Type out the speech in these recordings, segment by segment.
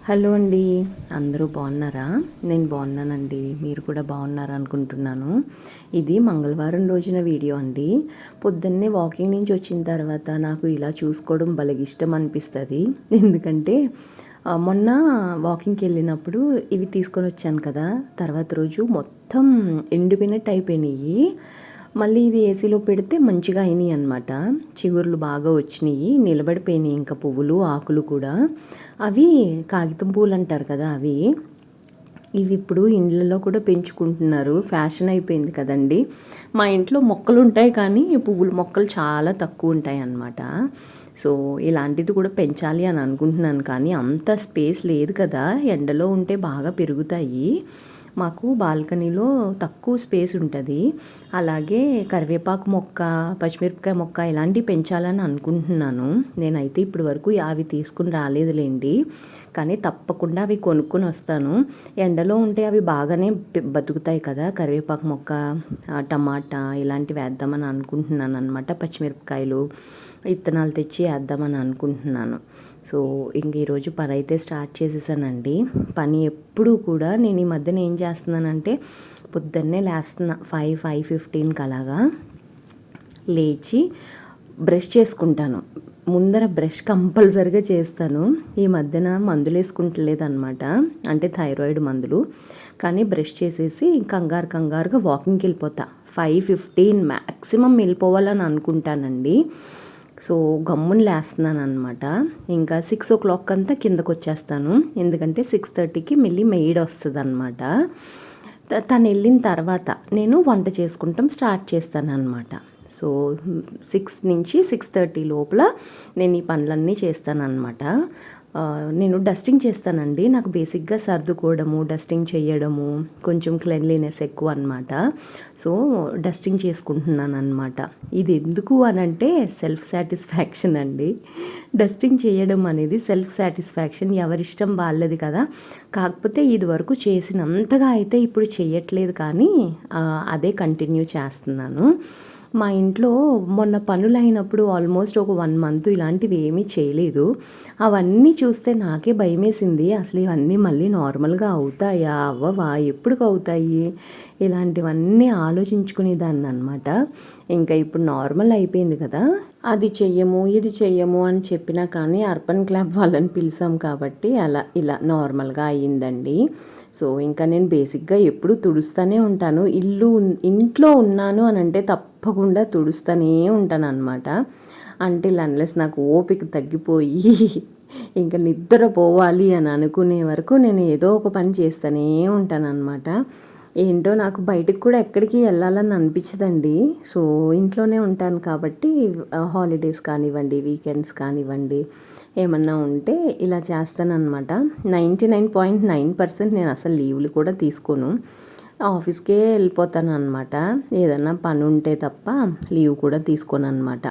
Hello అండి, అందరూ బాగున్నారా? నేను బాగున్నానండి. మీరు కూడా బాగున్నారా అనుకుంటున్నాను. ఇది మంగళవారం రోజున వీడియో అండి. పొద్దున్నే వాకింగ్ నుంచి వచ్చిన తర్వాత నాకు ఇలా చూసుకోవడం భలే ఇష్టం అనిపిస్తుంది. ఎందుకంటే మొన్న వాకింగ్కి వెళ్ళినప్పుడు ఇవి తీసుకొని వచ్చాను కదా, తర్వాత రోజు మొత్తం ఎండిపోయినట్టు అయిపోయినాయి. మళ్ళీ ఇది ఏసీలో పెడితే మంచిగా అయినాయి అనమాట. చిగుర్లు బాగా వచ్చినాయి, నిలబడిపోయినాయి. ఇంకా పువ్వులు ఆకులు కూడా అవి కాగితం పూలు అంటారు కదా, ఇవి ఇప్పుడు ఇండ్లలో కూడా పెంచుకుంటున్నారు. ఫ్యాషన్ అయిపోయింది కదండి. మా ఇంట్లో మొక్కలు ఉంటాయి కానీ పువ్వుల మొక్కలు చాలా తక్కువ ఉంటాయి అన్నమాట. సో ఇలాంటిది కూడా పెంచాలి అని అనుకుంటున్నాను కానీ అంత స్పేస్ లేదు కదా, ఎండలో ఉంటే బాగా పెరుగుతాయి. మాకు బాల్కనీలో తక్కువ స్పేస్ ఉంటుంది. అలాగే కరివేపాకు మొక్క, పచ్చిమిరపకాయ మొక్క ఇలాంటివి పెంచాలని అనుకుంటున్నాను. నేనైతే ఇప్పటి వరకు అవి తీసుకుని రాలేదులేండి, కానీ తప్పకుండా అవి కొనుక్కొని వస్తాను. ఎండలో ఉంటే అవి బాగానే బతుకుతాయి కదా. కరివేపాకు మొక్క, టమాటా ఇలాంటివి వేద్దామని అనుకుంటున్నాను అనమాట. పచ్చిమిరపకాయలు విత్తనాలు తెచ్చి వేద్దామని అనుకుంటున్నాను. సో ఇంక ఈరోజు పని అయితే స్టార్ట్ చేసేసానండి. పని ఎప్పుడూ కూడా నేను ఈ మధ్యన ఏం చేస్తున్నానంటే పొద్దున్నే లేస్తున్నా 5:15కి అలాగా లేచి బ్రష్ చేసుకుంటాను. ముందర బ్రష్ కంపల్సరిగా చేస్తాను. ఈ మధ్యన మందులు వేసుకుంటలేదు అనమాట, అంటే థైరాయిడ్ మందులు. కానీ బ్రష్ చేసేసి కంగారుగా వాకింగ్కి వెళ్ళిపోతా. 5:15 మ్యాక్సిమం వెళ్ళిపోవాలని అనుకుంటానండి. సో గమ్మున లేస్తున్నాను అనమాట. ఇంకా 6 o'clock అంతా కిందకు వచ్చేస్తాను, ఎందుకంటే 6:30కి మళ్ళీ మెయిడ్ వస్తుంది అనమాట. తను వెళ్ళిన తర్వాత నేను వంట చేసుకుంటాం స్టార్ట్ చేస్తాను అనమాట. సో 6 నుంచి 6:30 లోపల నేను ఈ పనులన్నీ చేస్తాను అనమాట. నేను డస్టింగ్ చేస్తానండి. నాకు బేసిక్గా సర్దుకోవడము, డస్టింగ్ చేయడము, కొంచెం క్లెన్లీనెస్ ఎక్కువ అనమాట. సో డస్టింగ్ చేసుకుంటున్నాను అనమాట. ఇది ఎందుకు అనంటే సెల్ఫ్ సాటిస్ఫాక్షన్ అండి. డస్టింగ్ చేయడం అనేది సెల్ఫ్ సాటిస్ఫాక్షన్, ఎవరిష్టం వాళ్ళది కదా. కాకపోతే ఇది వరకు చేసినంతగా అయితే ఇప్పుడు చేయట్లేదు, కానీ అదే కంటిన్యూ చేస్తున్నాను. మా ఇంట్లో మొన్న పనులు అయినప్పుడు ఆల్మోస్ట్ ఒక 1 month ఇలాంటివి ఏమీ చేయలేదు. అవన్నీ చూస్తే నాకే భయమేసింది. అసలు ఇవన్నీ మళ్ళీ నార్మల్గా అవుతాయా, అవ్వవా, ఎప్పుడుకు అవుతాయి, ఇలాంటివన్నీ ఆలోచించుకునేదాన్ని అనమాట. ఇంకా ఇప్పుడు నార్మల్ అయిపోయింది కదా. అది చెయ్యము ఇది చెయ్యము అని చెప్పినా కానీ అర్బన్ క్లబ్ వాళ్ళని పిలిచాం కాబట్టి ఇలా నార్మల్గా అయ్యిందండి. సో ఇంకా నేను బేసిక్గా ఎప్పుడు తుడుస్తూనే ఉంటాను. ఇంట్లో ఉన్నాను అని అంటే తప్పకుండా తుడుస్తూనే ఉంటాను అనమాట. అంటే అన్లెస్ నాకు ఓపిక తగ్గిపోయి ఇంకా నిద్రపోవాలి అని అనుకునే వరకు నేను ఏదో ఒక పని చేస్తూనే ఉంటాను అనమాట. ఏంటో నాకు బయటకు కూడా ఎక్కడికి వెళ్ళాలని అనిపించదండి. సో ఇంట్లోనే ఉంటాను కాబట్టి హాలిడేస్ కానివ్వండి, వీకెండ్స్ కానివ్వండి, ఏమన్నా ఉంటే ఇలా చేస్తానన్నమాట. 99.9% నేను అసలు లీవ్లు కూడా తీసుకోను, ఆఫీస్కే వెళ్ళిపోతాను అనమాట. ఏదన్నా పని ఉంటే తప్ప లీవ్ కూడా తీసుకోను అనమాట.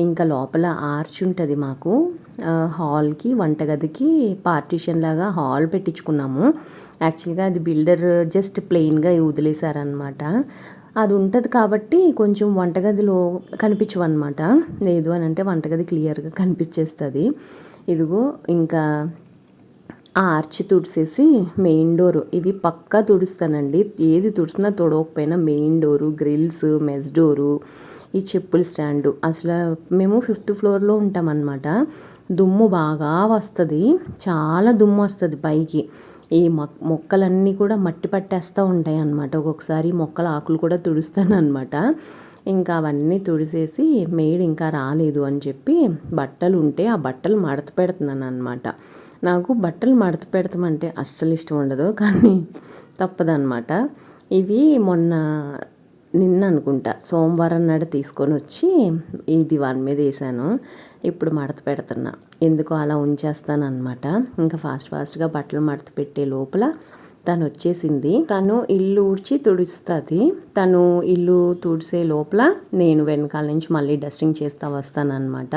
ఇంకా లోపల ఆర్చ్ ఉంటుంది మాకు, హాల్కి వంటగదికి పార్టీషన్ లాగా హాల్ పెట్టించుకున్నాము. యాక్చువల్గా అది బిల్డర్ జస్ట్ ప్లెయిన్గా వదిలేశారనమాట. అది ఉంటుంది కాబట్టి కొంచెం వంటగదిలో కనిపించవన్నమాట. లేదు అని అంటే వంటగది క్లియర్గా కనిపించేస్తుంది. ఇదిగో ఇంకా ఆ ఆర్చ్ తుడిసేసి మెయిన్ డోరు ఇవి పక్కా తుడుస్తానండి. ఏది తుడిసినా తొడవకపోయినా main door, grills, mesh door, ఈ చెప్పుల స్టాండు. అసలు మేము 5th floorలో ఉంటామన్నమాట. దుమ్ము బాగా వస్తుంది, చాలా దుమ్ము వస్తుంది పైకి. ఈ మొక్కలన్నీ కూడా మట్టి పట్టేస్తూ ఉంటాయి అన్నమాట. ఒక్కొక్కసారి మొక్కల ఆకులు కూడా తుడుస్తాను అనమాట. ఇంకా అవన్నీ తుడిసేసి మెయిడ్ ఇంకా రాలేదు అని చెప్పి బట్టలు ఉంటే ఆ బట్టలు మడత పెడుతున్నాను అనమాట. నాకు బట్టలు మడత పెడతామంటే అస్సలు ఇష్టం ఉండదు, కానీ తప్పదన్నమాట. ఇవి నిన్న అనుకుంటా సోమవారం నాడు తీసుకొని వచ్చి ఈ దివాన్ మీద వేసాను. ఇప్పుడు మడత పెడుతున్నా, ఎందుకో అలా ఉంచేస్తాను అనమాట. ఇంకా ఫాస్ట్గా బట్టలు మడత పెట్టే లోపల తను వచ్చేసింది. తను ఇల్లు ఊడ్చి తుడుస్తుంది. తను ఇల్లు తుడిసే లోపల నేను వెనకాల నుంచి మళ్ళీ డస్టింగ్ చేస్తూ వస్తానన్నమాట.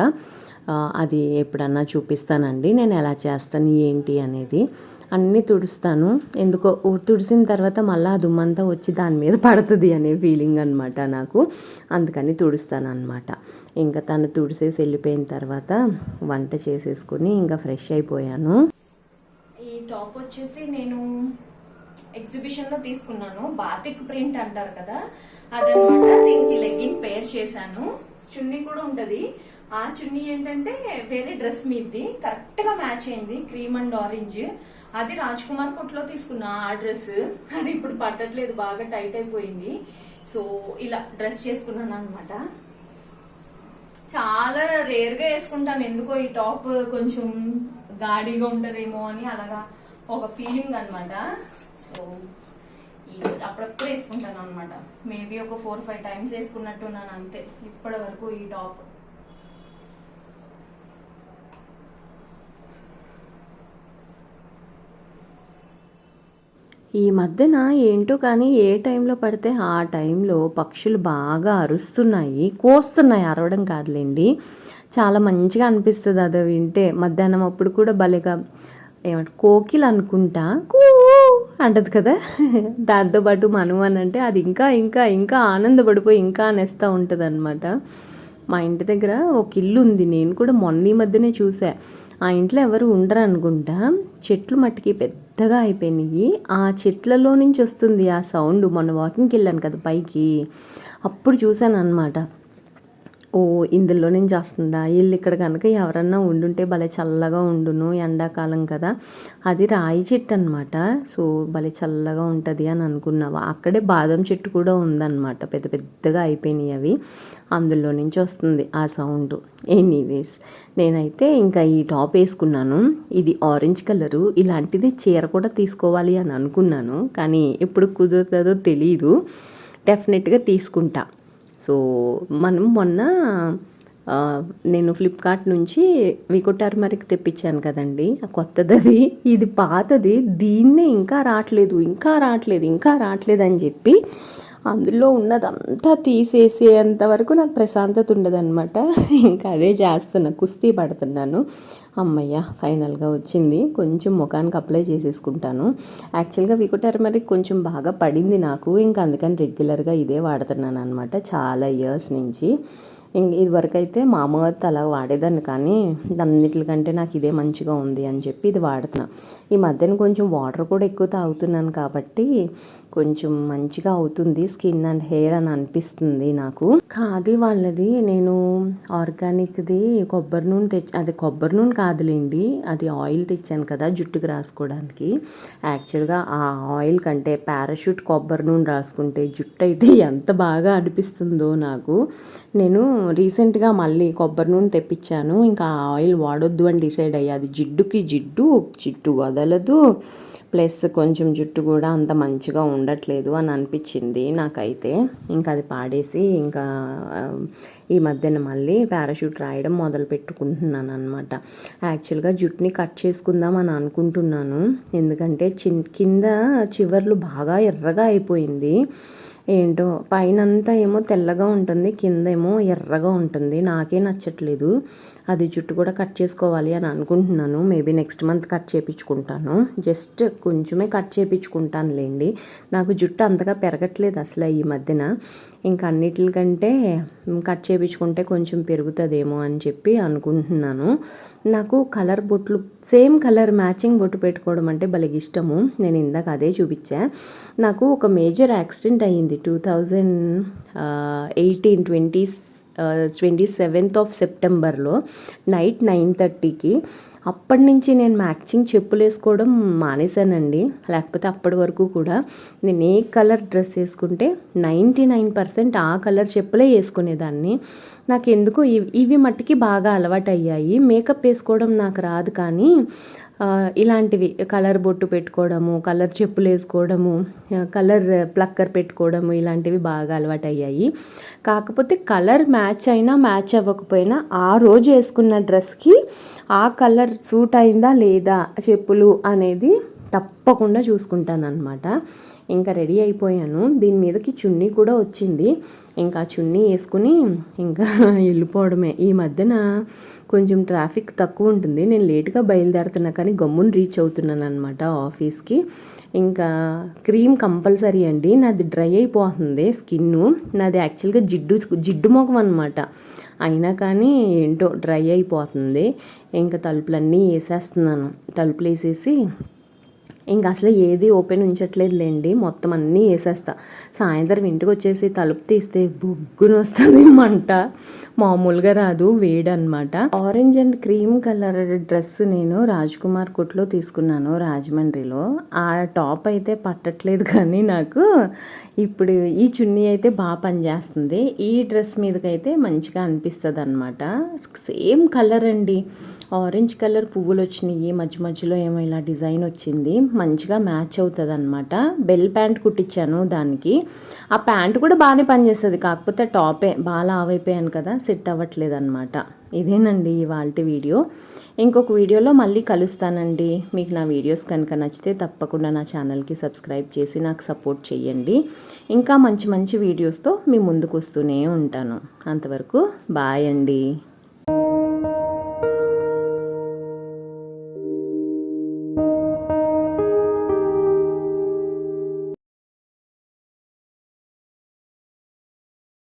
అది ఎప్పుడన్నా చూపిస్తానండి నేను ఎలా చేస్తాను ఏంటి అనేది. అన్నీ తుడుస్తాను, ఎందుకో తుడిసిన తర్వాత మళ్ళీ ఆ దుమ్మంతా వచ్చి దాని మీద పడుతుంది అనే ఫీలింగ్ అనమాట నాకు. అందుకని తుడుస్తాను అనమాట. ఇంకా తను తుడిసేసి వెళ్ళిపోయిన తర్వాత వంట చేసేసుకుని ఇంకా ఫ్రెష్ అయిపోయాను. ఈ టాప్ వచ్చేసి నేను ఎగ్జిబిషన్లో తీసుకున్నాను. బాతిక్ ప్రింట్ అంటారు కదా, అదనమాట. దీనికి లెగ్గింగ్ పేర్ చేశాను. చున్నీ కూడా ఉంటది. ఆ చున్నీ ఏంటంటే వేరే డ్రెస్ మీది కరెక్ట్ గా మ్యాచ్ అయింది, క్రీమ్ అండ్ ఆరెంజ్. అది రాజ్ కుమార్ కొట్లో తీసుకున్నా ఆ డ్రెస్. అది ఇప్పుడు పట్టట్లేదు, బాగా టైట్ అయిపోయింది. సో ఇలా డ్రెస్ చేసుకున్నాను అనమాట. చాలా రేర్ గా వేసుకుంటాను, ఎందుకో ఈ టాప్ కొంచెం గాడిగా ఉంటదేమో అని అలాగా ఒక ఫీలింగ్ అనమాట. సో అప్పుడప్పుడు వేసుకుంటాను అనమాట. మేబీ ఒక 4-5 టైమ్స్ వేసుకున్నట్టున్నాను అంతే ఇప్పటి వరకు ఈ టాప్. ఈ మధ్యన ఏంటో కానీ ఏ టైంలో పడితే ఆ టైంలో పక్షులు బాగా అరుస్తున్నాయి, కోస్తున్నాయి, అరవడం కాదులేండి. చాలా మంచిగా అనిపిస్తుంది అది వింటే. మధ్యాహ్నం అప్పుడు కూడా భలేగా ఏమంటారు, కోకిలు అనుకుంటా కూ అంటది కదా. దాంతోపాటు మనం అని అంటే అది ఇంకా ఇంకా ఇంకా ఆనందపడిపోయి ఇంకా అనేస్తూ ఉంటుంది అనమాట. మా ఇంటి దగ్గర ఒక ఇల్లు ఉంది, నేను కూడా మొన్న ఈ మధ్యనే చూసా. ఆ ఇంట్లో ఎవరు ఉండరు అనుకుంటా, చెట్లు మట్టికి పెద్దగా అయిపోయినాయి. ఆ చెట్లలో నుంచి వస్తుంది ఆ సౌండ్. మొన్న వాకింగ్కి వెళ్ళాను కదా పైకి, అప్పుడు చూశాను అనమాట. ఓ ఇందులో నుంచి వస్తుందా, వీళ్ళు ఇక్కడ కనుక ఎవరన్నా ఉండుంటే భలే చల్లగా ఉండును, ఎండాకాలం కదా. అది రాయి చెట్టు అనమాట. సో భలే చల్లగా ఉంటుంది అని అనుకున్నావా. అక్కడే బాదం చెట్టు కూడా ఉందన్నమాట, పెద్ద పెద్దగా అయిపోయినాయి అవి. అందులో నుంచి వస్తుంది ఆ సౌండ్. ఎనీవేస్, నేనైతే ఇంకా ఈ టాప్ వేసుకున్నాను. ఇది ఆరెంజ్ కలరు. ఇలాంటిది చీర కూడా తీసుకోవాలి అని అనుకున్నాను, కానీ ఎప్పుడు కుదురుతుందో తెలీదు. డెఫినెట్గా తీసుకుంటా. సో మనం మొన్న నేను ఫ్లిప్కార్ట్ నుంచి వికో టర్మరిక్ తెప్పించాను కదండి, కొత్తది. అది ఇది పాతది, దీన్నే ఇంకా రావట్లేదు ఇంకా రావట్లేదు ఇంకా రావట్లేదు అని చెప్పి అందులో ఉన్నదంతా తీసేసేంత వరకు నాకు ప్రశాంతత ఉండదన్నమాట. ఇంకా అదే చేస్తున్నా, కుస్తీ పడుతున్నాను. అమ్మయ్య ఫైనల్గా వచ్చింది. కొంచెం ముఖానికి అప్లై చేసేసుకుంటాను. యాక్చువల్గా వికో టర్మరిక్ కొంచెం బాగా పడింది నాకు, ఇంకా అందుకని రెగ్యులర్గా ఇదే వాడుతున్నాను అనమాట చాలా ఇయర్స్ నుంచి. ఇదివరకు అయితే మా అమ్మగారితో అలా వాడేదాన్ని, కానీ అన్నిటికంటే నాకు ఇదే మంచిగా ఉంది అని చెప్పి ఇది వాడుతున్నా. ఈ మధ్యన కొంచెం వాటర్ కూడా ఎక్కువ తాగుతున్నాను కాబట్టి కొంచెం మంచిగా అవుతుంది స్కిన్ అండ్ హెయిర్ అని అనిపిస్తుంది నాకు. ఖాదీ వాళ్ళది నేను ఆర్గానిక్ది కొబ్బరి నూనె అది కొబ్బరి నూనె కాదులేండి, అది ఆయిల్ తెచ్చాను కదా జుట్టుకు రాసుకోవడానికి. యాక్చువల్గా ఆ ఆయిల్ కంటే పారాషూట్ కొబ్బరి నూనె రాసుకుంటే జుట్టు అయితే ఎంత బాగా అనిపిస్తుందో నాకు. నేను రీసెంట్గా మళ్ళీ కొబ్బరి నూనె తెప్పించాను. ఇంకా ఆ ఆయిల్ వాడొద్దు అని డిసైడ్ అయ్యా. అది జిడ్డు వదలదు, ప్లస్ కొంచెం జుట్టు కూడా అంత మంచిగా ఉండట్లేదు అని అనిపించింది నాకైతే. ఇంకా అది పాడేసి ఇంకా ఈ మధ్యన మళ్ళీ పారాషూట్ రాయడం మొదలు పెట్టుకుంటున్నాను అనమాట. యాక్చువల్గా జుట్టుని కట్ చేసుకుందాం అని అనుకుంటున్నాను, ఎందుకంటే కింద చివర్లు బాగా ఎర్రగా అయిపోయింది. ఏంటో పైనంతా ఏమో తెల్లగా ఉంటుంది, కింద ఏమో ఎర్రగా ఉంటుంది. నాకే నచ్చట్లేదు. అది జుట్టు కూడా కట్ చేసుకోవాలి అని అనుకుంటున్నాను. మేబీ నెక్స్ట్ మంత్ కట్ చేయించుకుంటాను. జస్ట్ కొంచెమే కట్ చేయించుకుంటానులేండి. నాకు జుట్టు అంతగా పెరగట్లేదు అసలు ఈ మధ్యన. ఇంకా అన్నిటికంటే కట్ చేయించుకుంటే కొంచెం పెరుగుతుందేమో అని చెప్పి అనుకుంటున్నాను. నాకు కలర్ బొట్లు సేమ్ కలర్ మ్యాచింగ్ బొట్టు పెట్టుకోవడం అంటే భలే ఇష్టము. నేను ఇందాక అదే చూపించా. నాకు ఒక మేజర్ యాక్సిడెంట్ అయ్యింది 27th of September నైట్ 9:30కి. అప్పటి నుంచి నేను మ్యాచింగ్ చెప్పులు వేసుకోవడం మానేశానండి. లేకపోతే అప్పటి వరకు కూడా నేను ఏ కలర్ డ్రెస్ వేసుకుంటే 99% ఆ కలర్ చెప్పులే వేసుకునేదాన్ని. నాకు ఎందుకో ఇవి మట్టికి బాగా అలవాటు అయ్యాయి. మేకప్ వేసుకోవడం నాకు రాదు, కానీ ఇలాంటివి కలర్ బొట్టు పెట్టుకోవడము, కలర్ చెప్పులు వేసుకోవడము, కలర్ ప్లక్కర్ పెట్టుకోవడము, ఇలాంటివి బాగా అలవాటు అయ్యాయి. కాకపోతే కలర్ మ్యాచ్ అయినా మ్యాచ్ అవ్వకపోయినా ఆ రోజు వేసుకున్న డ్రెస్కి ఆ కలర్ సూట్ అయిందా లేదా చెప్పులు అనేది తప్పకుండా చూసుకుంటాను అనమాట. ఇంకా రెడీ అయిపోయాను. దీని మీదకి చున్నీ కూడా వచ్చింది. ఇంకా చున్నీ వేసుకుని ఇంకా వెళ్ళిపోవడమే. ఈ మధ్యన కొంచెం ట్రాఫిక్ తక్కువ ఉంటుంది. నేను లేట్గా బయలుదేరుతున్నా కానీ గమ్మున రీచ్ అవుతున్నాను అనమాట ఆఫీస్కి. ఇంకా క్రీమ్ కంపల్సరీ అండి. నాది డ్రై అయిపోతుంది స్కిన్ను. నాది యాక్చువల్గా జిడ్డు ముఖం అనమాట. అయినా కానీ ఏంటో డ్రై అయిపోతుంది. ఇంకా తలుపులన్నీ వేసేస్తున్నాను. తలుపులు వేసేసి ఇంకా అసలు ఏది ఓపెన్ ఉంచట్లేదులేండి, మొత్తం అన్నీ వేసేస్తా. సాయంత్రం ఇంటికి వచ్చేసి తలుపు తీస్తే బొగ్గున వస్తుంది మంట, మామూలుగా రాదు, వేడనమాట. Orange and cream colour dress నేను రాజ్ కుమార్ కుట్లో తీసుకున్నాను రాజమండ్రిలో. ఆ టాప్ అయితే పట్టట్లేదు కానీ నాకు ఇప్పుడు ఈ చున్నీ అయితే బాగా పనిచేస్తుంది. ఈ డ్రెస్ మీదకైతే మంచిగా అనిపిస్తుంది అనమాట. సేమ్ కలర్ అండి, ఆరెంజ్ కలర్ పువ్వులు వచ్చినాయి, మధ్య మధ్యలో ఏమో ఇలా డిజైన్ వచ్చింది, మంచిగా మ్యాచ్ అవుతుంది అనమాట. బెల్ ప్యాంట్ కుట్టించాను దానికి. ఆ ప్యాంట్ కూడా బాగానే పనిచేస్తుంది, కాకపోతే టాపే బాగా లావైపోయాను కదా, సెట్ అవ్వట్లేదు అనమాట. ఇదేనండి ఇవాల్టి వీడియో. ఇంకొక వీడియోలో మళ్ళీ కలుస్తానండి. మీకు నా వీడియోస్ కనుక నచ్చితే తప్పకుండా నా ఛానల్కి సబ్స్క్రైబ్ చేసి నాకు సపోర్ట్ చేయండి. ఇంకా మంచి మంచి వీడియోస్తో మీ ముందుకు వస్తూనే ఉంటాను. అంతవరకు బాయ్ అండి.